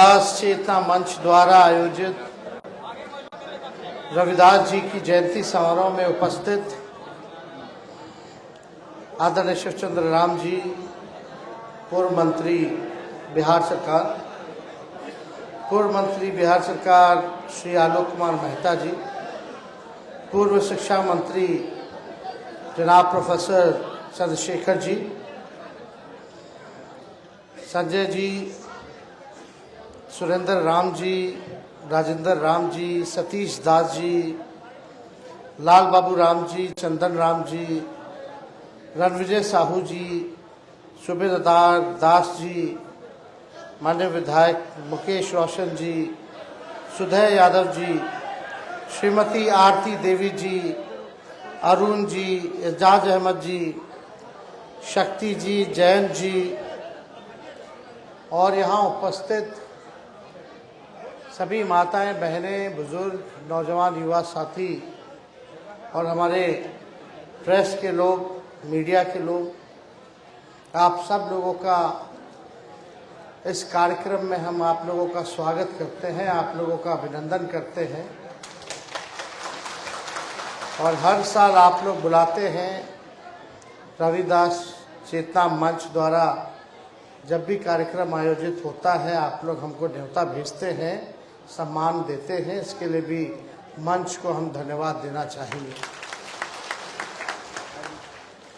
रविदास चेतना मंच द्वारा आयोजित रविदास जी की जयंती समारोह में उपस्थित आदरणीय शिव चंद्र राम जी, पूर्व मंत्री बिहार सरकार श्री आलोक कुमार मेहता जी, पूर्व शिक्षा मंत्री जनाब प्रोफेसर चंद्रशेखर जी, संजय जी, सुरेंद्र राम जी, राजेंद्र राम जी, सतीश दास जी, लाल बाबू राम जी, चंदन राम जी, रणविजय साहू जी, सुबेदार दास जी, माननीय विधायक मुकेश रोशन जी, सुधय यादव जी, श्रीमती आरती देवी जी, अरुण जी, एजाज अहमद जी, शक्ति जी, जैन जी और यहाँ उपस्थित सभी माताएं, बहनें, बुजुर्ग, नौजवान, युवा साथी और हमारे प्रेस के लोग, मीडिया के लोग, आप सब लोगों का इस कार्यक्रम में हम आप लोगों का स्वागत करते हैं, आप लोगों का अभिनंदन करते हैं। और हर साल आप लोग बुलाते हैं रविदास चेतना मंच द्वारा, जब भी कार्यक्रम आयोजित होता है आप लोग हमको न्योता भेजते हैं, सम्मान देते हैं। इसके लिए भी मंच को हम धन्यवाद देना चाहेंगे।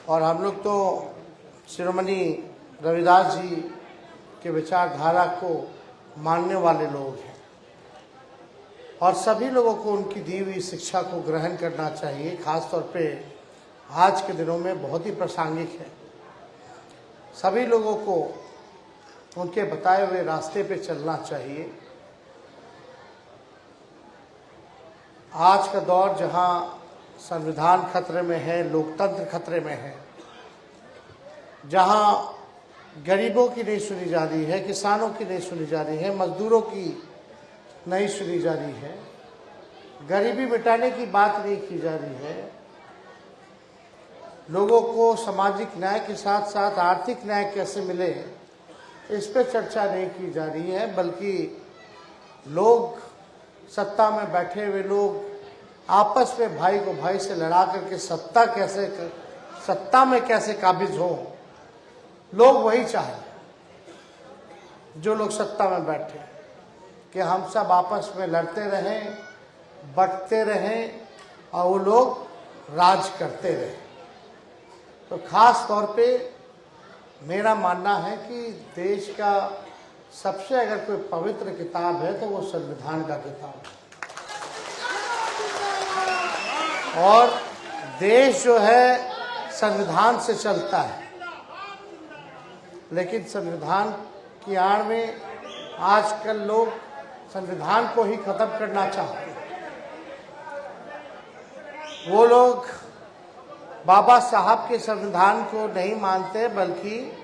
और हम लोग तो शिरोमणि रविदास जी के विचारधारा को मानने वाले लोग हैं और सभी लोगों को उनकी दी हुई शिक्षा को ग्रहण करना चाहिए। खास तौर पे आज के दिनों में बहुत ही प्रासंगिक है। सभी लोगों को उनके बताए हुए रास्ते पे चलना चाहिए। आज का दौर जहां संविधान खतरे में है, लोकतंत्र खतरे में है, जहां गरीबों की नहीं सुनी जा रही है, किसानों की नहीं सुनी जा रही है, मजदूरों की नहीं सुनी जा रही है, गरीबी मिटाने की बात नहीं की जा रही है, लोगों को सामाजिक न्याय के साथ साथ आर्थिक न्याय कैसे मिले इस पे चर्चा नहीं की जा रही है, बल्कि लोग, सत्ता में बैठे हुए लोग आपस में भाई को भाई से लड़ा करके सत्ता में कैसे काबिज हो, लोग वही चाहें। जो लोग सत्ता में बैठे कि हम सब आपस में लड़ते रहें, बंटते रहें और वो लोग राज करते रहें। तो खास तौर पे मेरा मानना है कि देश का सबसे अगर कोई पवित्र किताब है तो वो संविधान का किताब है। और देश जो है संविधान से चलता है, लेकिन संविधान की आड़ में आजकल लोग संविधान को ही खत्म करना चाहते हैं। वो लोग बाबा साहब के संविधान को नहीं मानते, बल्कि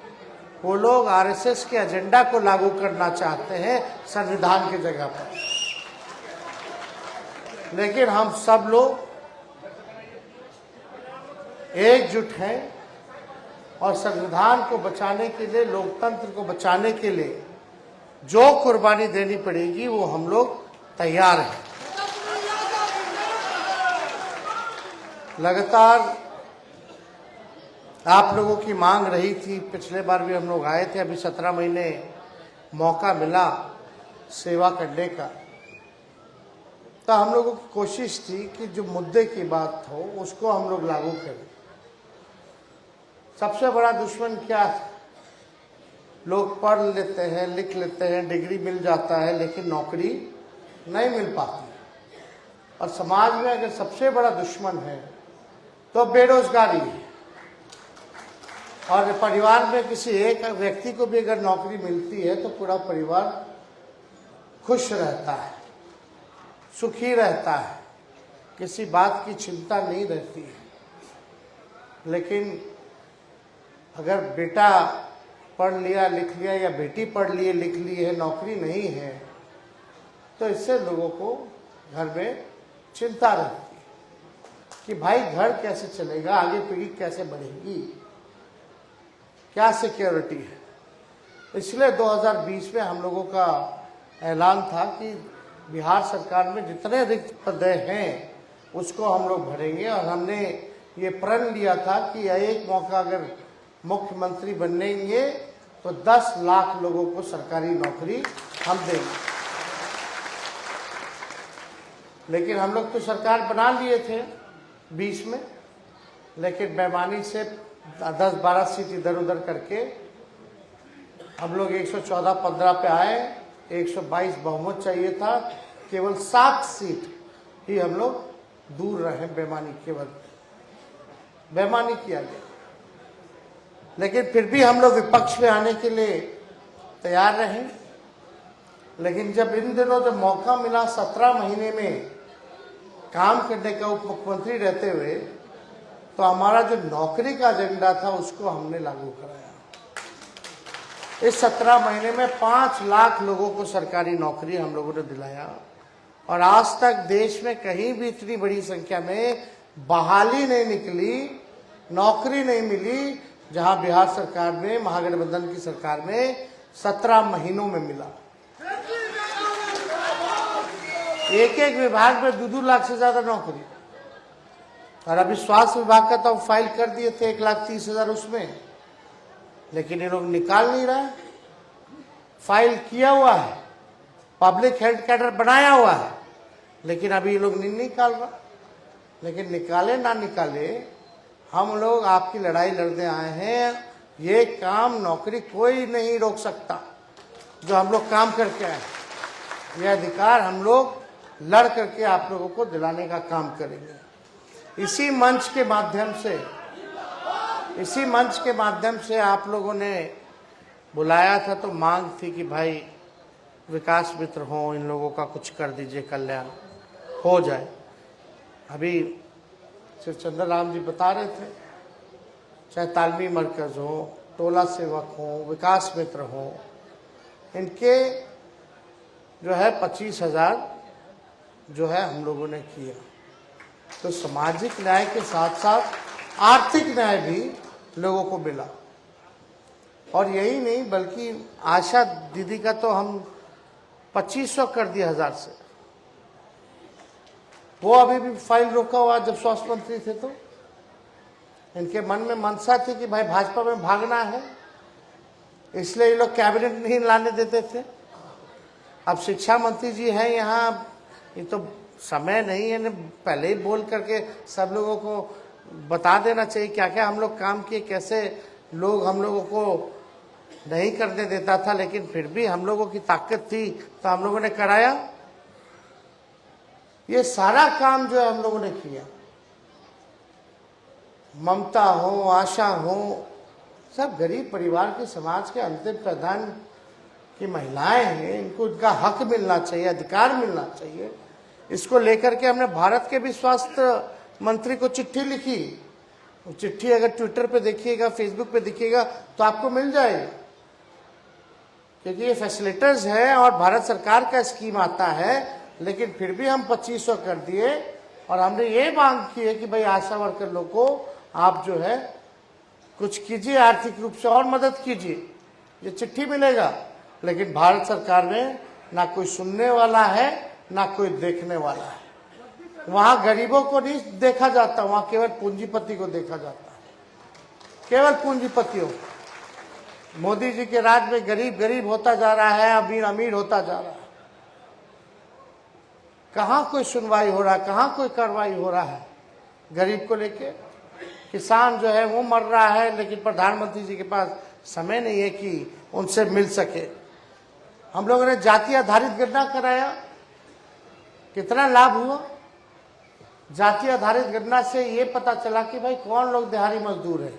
वो लोग आरएसएस के एजेंडा को लागू करना चाहते हैं संविधान की जगह पर। लेकिन हम सब लोग एकजुट हैं और संविधान को बचाने के लिए, लोकतंत्र को बचाने के लिए जो कुर्बानी देनी पड़ेगी वो हम लोग तैयार हैं। लगातार आप लोगों की मांग रही थी, पिछले बार भी हम लोग आए थे, अभी 17 महीने मौका मिला सेवा करने का, तो हम लोगों की कोशिश थी कि जो मुद्दे की बात हो उसको हम लोग लागू करें। सबसे बड़ा दुश्मन क्या है? लोग पढ़ लेते हैं, लिख लेते हैं, डिग्री मिल जाता है, लेकिन नौकरी नहीं मिल पाती। और समाज में अगर सबसे बड़ा दुश्मन है तो बेरोजगारी है। और परिवार में किसी एक व्यक्ति को भी अगर नौकरी मिलती है तो पूरा परिवार खुश रहता है, सुखी रहता है, किसी बात की चिंता नहीं रहती है। लेकिन अगर बेटा पढ़ लिया लिख लिया या बेटी पढ़ लिए लिख ली है, नौकरी नहीं है, तो इससे लोगों को घर में चिंता रहती है कि भाई घर कैसे चलेगा, आगे पीढ़ी कैसे बढ़ेगी, क्या सिक्योरिटी है। इसलिए 2020 में हम लोगों का ऐलान था कि बिहार सरकार में जितने रिक्त पद हैं उसको हम लोग भरेंगे, और हमने ये प्रण लिया था कि एक मौका अगर मुख्यमंत्री बनेंगे तो 10 लाख लोगों को सरकारी नौकरी हम देंगे। लेकिन हम लोग तो सरकार बना लिए थे 20 में, लेकिन बेईमानी से 10-12 सीट इधर उधर करके हम लोग 114-15 पे आए। 122 बहुमत चाहिए था, केवल 7 सीट ही हम लोग दूर रहे बेईमानी के वजह, बेईमानी किया गया। लेकिन फिर भी हम लोग विपक्ष में आने के लिए तैयार रहे। लेकिन जब इन दिनों जब मौका मिला 17 महीने में काम करने का उप मुख्यमंत्री रहते हुए, तो हमारा जो नौकरी का एजेंडा था उसको हमने लागू कराया। इस 17 महीने में 5 लाख लोगों को सरकारी नौकरी हम लोगों ने दिलाया, और आज तक देश में कहीं भी इतनी बड़ी संख्या में बहाली नहीं निकली, नौकरी नहीं मिली, जहां बिहार सरकार में, महागठबंधन की सरकार में 17 महीनों में मिला। एक विभाग में 2-2 लाख से ज्यादा नौकरी, और अभी स्वास्थ्य विभाग का तो फाइल कर दिए थे 1,30,000 उसमें, लेकिन ये लोग निकाल नहीं रहा है। फाइल किया हुआ है, पब्लिक हेल्थ कैडर बनाया हुआ है, लेकिन अभी ये लोग नहीं निकाल रहा। लेकिन निकाले ना निकाले, हम लोग आपकी लड़ाई लड़ने आए हैं। ये काम नौकरी कोई नहीं रोक सकता जो हम लोग काम करके आए। यह अधिकार हम लोग लड़ करके आप लोगों को दिलाने का काम करेंगे। इसी मंच के माध्यम से आप लोगों ने बुलाया था, तो मांग थी कि भाई विकास मित्र हो, इन लोगों का कुछ कर दीजिए, कल्याण हो जाए। अभी श्री चंद्र राम जी बता रहे थे, चाहे तालमी मरकज हो, टोला सेवक हो, विकास मित्र हो, इनके जो है 25,000 जो है हम लोगों ने किया। तो सामाजिक न्याय के साथ साथ आर्थिक न्याय भी लोगों को मिला। और यही नहीं, बल्कि आशा दीदी का तो हम 2500 कर दिया 1000 से। वो अभी भी फाइल रोका हुआ जब स्वास्थ्य मंत्री थे, तो इनके मन में मनसा थी कि भाई भाजपा में भागना है, इसलिए ये लोग कैबिनेट नहीं लाने देते थे। अब शिक्षा मंत्री जी हैं यहाँ, ये तो समय नहीं है, पहले ही बोल करके सब लोगों को बता देना चाहिए क्या क्या हम लोग काम किए, कैसे लोग हम लोगों को नहीं करने देता था, लेकिन फिर भी हम लोगों की ताकत थी तो हम लोगों ने कराया। ये सारा काम जो है हम लोगों ने किया। ममता हो, आशा हो, सब गरीब परिवार के, समाज के अंतिम प्रधान की महिलाएं हैं, इनको उनका हक मिलना चाहिए, अधिकार मिलना चाहिए। इसको लेकर के हमने भारत के भी स्वास्थ्य मंत्री को चिट्ठी लिखी। वो चिट्ठी अगर ट्विटर पे देखिएगा, फेसबुक पे दिखेगा तो आपको मिल जाएगा, क्योंकि ये फैसिलिटर्स है और भारत सरकार का स्कीम आता है। लेकिन फिर भी हम 2500 कर दिए, और हमने ये मांग की है कि भाई आशा वर्कर लोग को आप जो है कुछ कीजिए, आर्थिक रूप से और मदद कीजिए। ये चिट्ठी मिलेगा, लेकिन भारत सरकार में ना कोई सुनने वाला है ना कोई देखने वाला है। वहां गरीबों को नहीं देखा जाता, वहां केवल पूंजीपति को देखा जाता है, केवल पूंजीपतियों। मोदी जी के राज में गरीब गरीब होता जा रहा है, अमीर अमीर होता जा रहा है। कहाँ कोई सुनवाई हो रहा है, कहाँ कोई कार्रवाई हो रहा है गरीब को लेके। किसान जो है वो मर रहा है, लेकिन प्रधानमंत्री जी के पास समय नहीं है कि उनसे मिल सके। हम लोगों ने जाति आधारित गणना कराया, कितना लाभ हुआ। जाति आधारित गणना से ये पता चला कि भाई कौन लोग दिहाड़ी मजदूर है,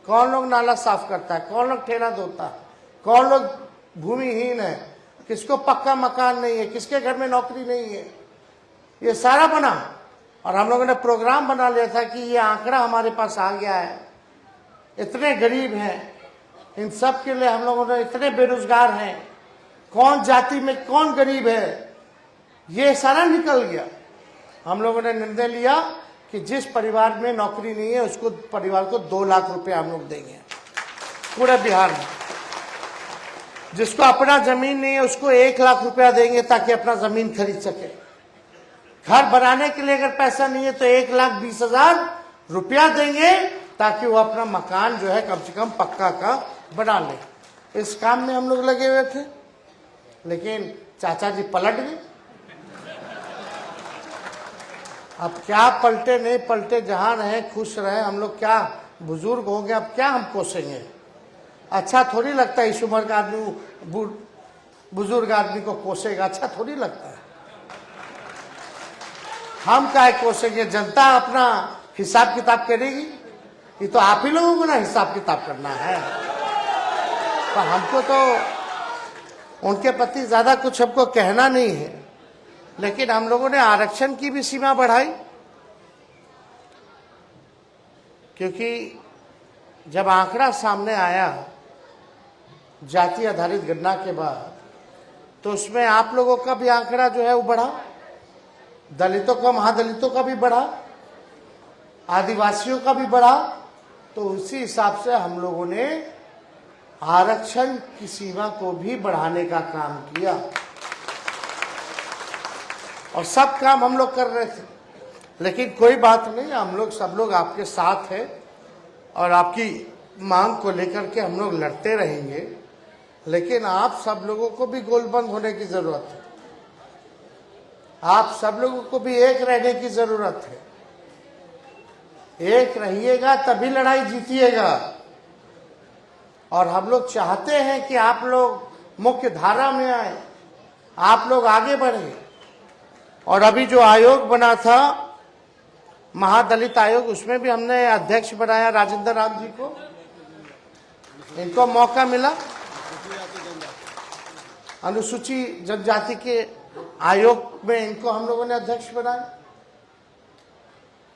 कौन लोग नाला साफ करता है, कौन लोग ठेला धोता है, कौन लोग भूमिहीन है, किसको पक्का मकान नहीं है, किसके घर में नौकरी नहीं है। ये सारा बना, और हम लोगों ने प्रोग्राम बना लिया था कि ये आंकड़ा हमारे पास आ गया है, इतने गरीब हैं, इन सब के लिए हम लोगों ने, इतने बेरोजगार हैं, कौन जाति में कौन गरीब है, ये सारा निकल गया। हम लोगों ने निर्णय लिया कि जिस परिवार में नौकरी नहीं है उसको, परिवार को 2 लाख रुपए हम लोग देंगे पूरे बिहार में। जिसको अपना जमीन नहीं है उसको 1 लाख रुपया देंगे ताकि अपना जमीन खरीद सके। घर बनाने के लिए अगर पैसा नहीं है तो 1,20,000 रुपया देंगे ताकि वो अपना मकान जो है कम से कम पक्का का बना ले। इस काम में हम लोग लगे हुए थे, लेकिन चाचा जी पलट गए। अब क्या पलटे नहीं पलटे, जहां रहे खुश रहे। हम लोग क्या बुजुर्ग हो गए, अब क्या हम कोसेंगे। अच्छा थोड़ी लगता है इस उम्र का आदमी बुजुर्ग आदमी को कोसेगा, अच्छा थोड़ी लगता है। हम क्या कोसेंगे, जनता अपना हिसाब किताब करेगी। ये तो आप ही लोगों को ना हिसाब किताब करना है। तो हमको तो उनके प्रति ज्यादा कुछ हमको कहना नहीं है, लेकिन हम लोगों ने आरक्षण की भी सीमा बढ़ाई, क्योंकि जब आंकड़ा सामने आया जाति आधारित गणना के बाद, तो उसमें आप लोगों का भी आंकड़ा जो है वो बढ़ा, दलितों का, महादलितों का भी बढ़ा, आदिवासियों का भी बढ़ा। तो उसी हिसाब से हम लोगों ने आरक्षण की सीमा को भी बढ़ाने का काम किया, और सब काम हम लोग कर रहे थे। लेकिन कोई बात नहीं, हम लोग सब लोग आपके साथ हैं और आपकी मांग को लेकर के हम लोग लड़ते रहेंगे। लेकिन आप सब लोगों को भी गोलबंद होने की जरूरत है, आप सब लोगों को भी एक रहने की जरूरत है। एक रहिएगा तभी लड़ाई जीतिएगा। और हम लोग चाहते हैं कि आप लोग मुख्य धारा में आए, आप लोग आगे बढ़े। और अभी जो आयोग बना था महादलित आयोग, उसमें भी हमने अध्यक्ष बनाया राजेंद्र राम जी को। इनको मौका मिला, अनुसूची जनजाति के आयोग में इनको हम लोगों ने अध्यक्ष बनाया।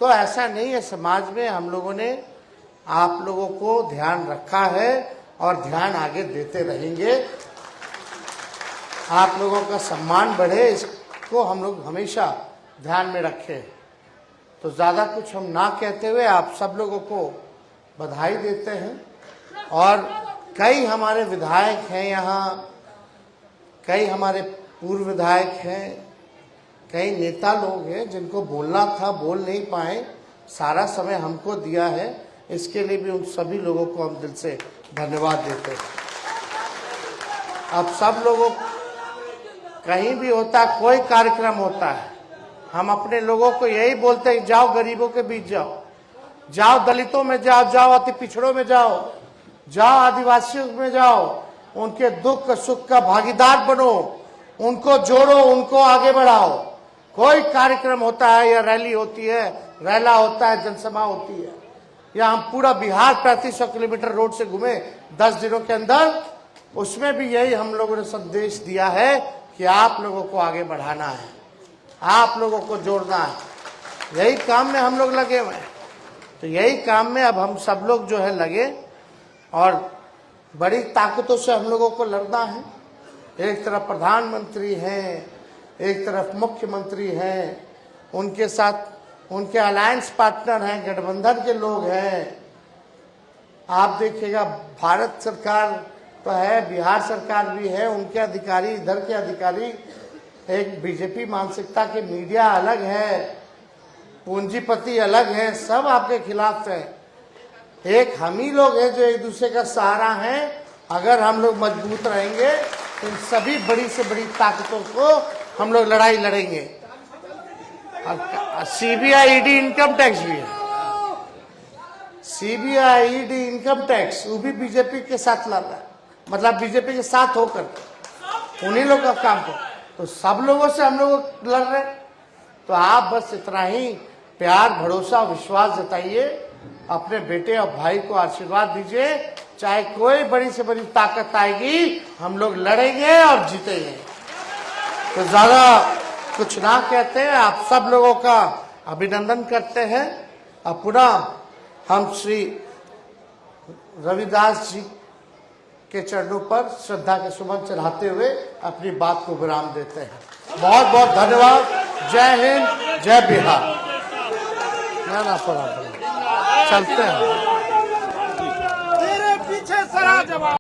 तो ऐसा नहीं है, समाज में हम लोगों ने आप लोगों को ध्यान रखा है और ध्यान आगे देते रहेंगे। आप लोगों का सम्मान बढ़े, इसको हम लोग हमेशा ध्यान में रखें। तो ज़्यादा कुछ हम ना कहते हुए आप सब लोगों को बधाई देते हैं। और कई हमारे विधायक हैं यहाँ, कई हमारे पूर्व विधायक हैं, कई नेता लोग हैं जिनको बोलना था बोल नहीं पाए, सारा समय हमको दिया है। इसके लिए भी उन सभी लोगों को हम दिल से धन्यवाद देते हैं। अब सब लोगों, कहीं भी होता है, कोई कार्यक्रम होता है, हम अपने लोगों को यही बोलते हैं, जाओ गरीबों के बीच जाओ, जाओ दलितों में जाओ, जाओ अति पिछड़ों में जाओ, जाओ आदिवासियों में जाओ, उनके दुख सुख का भागीदार बनो, उनको जोड़ो, उनको आगे बढ़ाओ। कोई कार्यक्रम होता है या रैली होती है, रैला होता है, जनसभा होती है, या हम पूरा बिहार 3500 किलोमीटर रोड से घूमे 10 दिनों के अंदर, उसमें भी यही हम लोगों ने संदेश दिया है कि आप लोगों को आगे बढ़ाना है, आप लोगों को जोड़ना है। यही काम में हम लोग लगे हुए हैं। तो यही काम में अब हम सब लोग जो है लगे, और बड़ी ताकतों से हम लोगों को लड़ना है। एक तरफ प्रधानमंत्री हैं, एक तरफ मुख्यमंत्री हैं, उनके साथ उनके अलायंस पार्टनर हैं, गठबंधन के लोग हैं। आप देखिएगा भारत सरकार तो है, बिहार सरकार भी है, उनके अधिकारी, इधर के अधिकारी एक बीजेपी मानसिकता के, मीडिया अलग है, पूंजीपति अलग है, सब आपके खिलाफ है। एक हम ही लोग हैं जो एक दूसरे का सहारा हैं। अगर हम लोग मजबूत रहेंगे तो इन सभी बड़ी से बड़ी ताकतों को हम लोग लड़ाई लड़ेंगे। सीबीआई ईडी इनकम टैक्स भी है, सीबीआई ईडी इनकम टैक्स, वो भी बीजेपी के साथ लड़ रहा है, मतलब बीजेपी के साथ होकर उन्हीं लोग का काम को। तो सब लोगों से हम लोग लड़ रहे हैं। तो आप बस इतना ही प्यार, भरोसा, विश्वास जताइए, अपने बेटे और भाई को आशीर्वाद दीजिए। चाहे कोई बड़ी से बड़ी ताकत आएगी, हम लोग लड़ेंगे और जीतेंगे। तो ज्यादा कुछ ना कहते हैं, आप सब लोगों का अभिनंदन करते हैं। अब पुनः हम श्री रविदास जी के चरणों पर श्रद्धा के सुमन चढ़ाते हुए अपनी बात को विराम देते हैं। बहुत बहुत धन्यवाद। जय हिंद, जय बिहार। ना चलते हैं। तेरे पीछे सरा जवाब।